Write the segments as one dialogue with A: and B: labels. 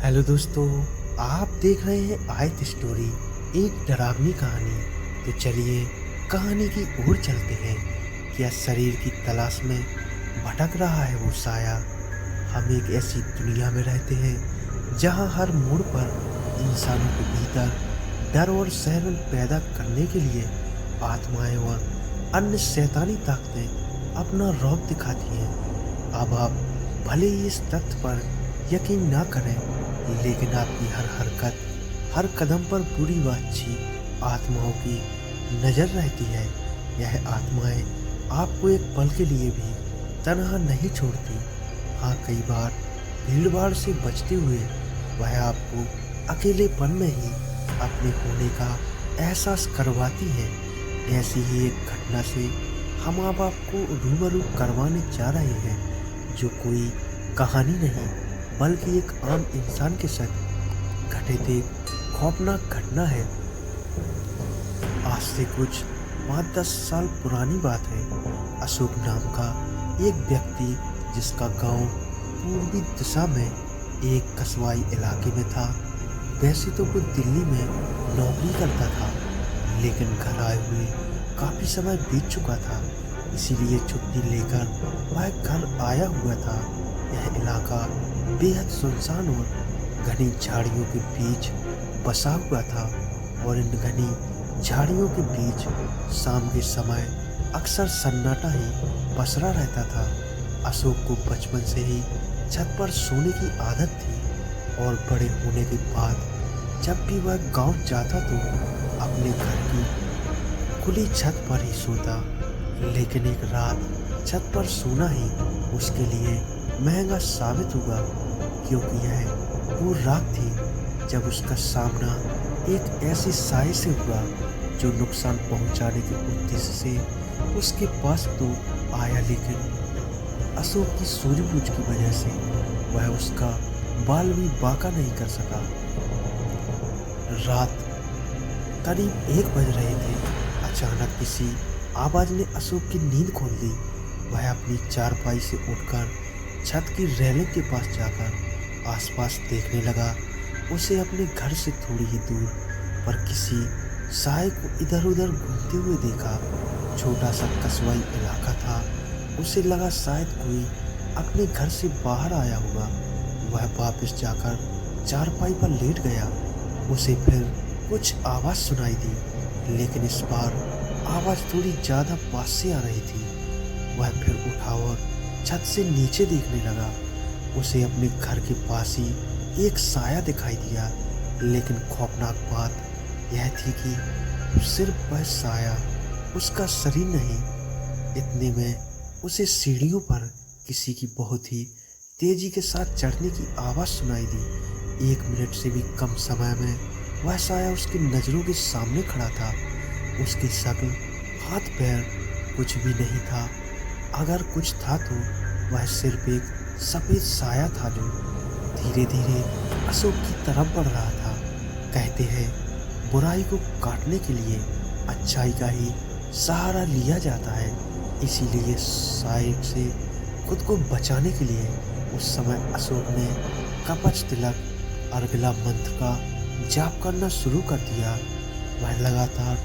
A: Hello दोस्तों, आप देख रहे हैं आयत स्टोरी, एक डरावनी कहानी। तो चलिए कहानी की ओर चलते हैं। क्या शरीर की तलाश में भटक रहा है वो साया? हम एक ऐसी दुनिया में रहते हैं जहां हर मोड़ पर इंसानों के भीतर डर और सहम पैदा करने के लिए आत्माएं और अन्य शैतानी ताकतें अपना रौब दिखाती हैं। अब आप भले ही इस तथ्य पर यकीन ना करें, लेकिन आपकी हर हरकत, हर कदम पर बुरी व अच्छी आत्माओं की नज़र रहती है। यह आत्माएं आपको एक पल के लिए भी तन्हा नहीं छोड़ती। हाँ, कई बार भीड़ भाड़ से बचते हुए वह आपको अकेलेपन में ही अपने होने का एहसास करवाती है। ऐसी ही एक घटना से हम अब आपको रूबरू करवाने जा रहे हैं, जो कोई कहानी नहीं बल्कि एक आम इंसान के साथ घटित एक खौफनाक घटना है। आज से कुछ 5-10 साल पुरानी बात है। अशोक नाम का एक व्यक्ति, जिसका गांव पूर्वी दिशा में एक कस्बाई इलाके में था। वैसे तो वो दिल्ली में नौकरी करता था, लेकिन घर आए हुए काफ़ी समय बीत चुका था, इसीलिए छुट्टी लेकर वह घर आया हुआ था। यह इलाका बेहद सुनसान और घनी झाड़ियों के बीच बसा हुआ था, और इन घनी झाड़ियों के बीच शाम के समय अक्सर सन्नाटा ही पसरा रहता था। अशोक को बचपन से ही छत पर सोने की आदत थी, और बड़े होने के बाद जब भी वह गांव जाता तो अपने घर की खुली छत पर ही सोता। लेकिन एक रात छत पर सोना ही उसके लिए महंगा साबित हुआ, क्योंकि यह वो रात थी जब उसका सामना एक ऐसी साए से हुआ जो नुकसान पहुंचाने के उद्देश्य से उसके पास तो आया, लेकिन अशोक की सूझबूझ की वजह से वह उसका बाल भी बांका नहीं कर सका। रात करीब 1 बज रहे थे। अचानक किसी आवाज ने अशोक की नींद खोल दी। वह अपनी चारपाई से उठकर छत की रेलिंग के पास जाकर आसपास देखने लगा। उसे अपने घर से थोड़ी ही दूर पर किसी साए को इधर उधर घूमते हुए देखा। छोटा सा कस्बाई इलाका था। उसे लगा शायद कोई अपने घर से बाहर आया होगा। वह वापस जाकर चारपाई पर लेट गया। उसे फिर कुछ आवाज़ सुनाई दी, लेकिन इस बार आवाज़ थोड़ी ज़्यादा पास से आ रही थी। वह फिर उठा और छत से नीचे देखने लगा। उसे अपने घर के पास ही एक साया दिखाई दिया, लेकिन खौफनाक बात यह थी कि सिर्फ वह साया, उसका शरीर नहीं। इतने में उसे सीढ़ियों पर किसी की बहुत ही तेजी के साथ चढ़ने की आवाज़ सुनाई दी। 1 मिनट से भी कम समय में वह साया उसकी नज़रों के सामने खड़ा था। उसकी शक्ल, हाथ पैर कुछ भी नहीं था। अगर कुछ था तो वह सिर्फ एक सफ़ेद साया था जो धीरे धीरे अशोक की तरफ बढ़ रहा था। कहते हैं, बुराई को काटने के लिए अच्छाई का ही सहारा लिया जाता है। इसीलिए साए से खुद को बचाने के लिए उस समय अशोक ने कवच तिलक अर्गला मंत्र का जाप करना शुरू कर दिया। वह लगातार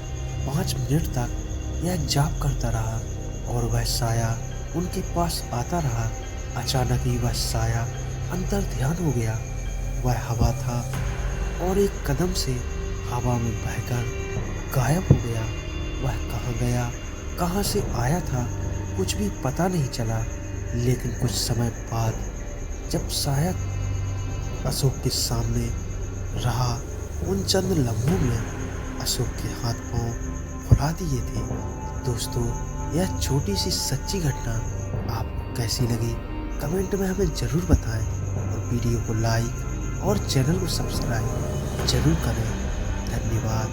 A: 5 मिनट तक यह जाप करता रहा, और वह साया उनके पास आता रहा। अचानक ही वह साया अंतर ध्यान हो गया। वह हवा था, और एक कदम से हवा में बहकर गायब हो गया। वह कहाँ गया, कहाँ से आया था, कुछ भी पता नहीं चला। लेकिन कुछ समय बाद जब साया अशोक के सामने रहा, उन चंद लम्हों में अशोक के हाथ पांव फुला दिए थे। दोस्तों, यह छोटी सी सच्ची घटना आपको कैसी लगी, कमेंट में हमें ज़रूर बताएं, और वीडियो को लाइक और चैनल को सब्सक्राइब जरूर करें। धन्यवाद।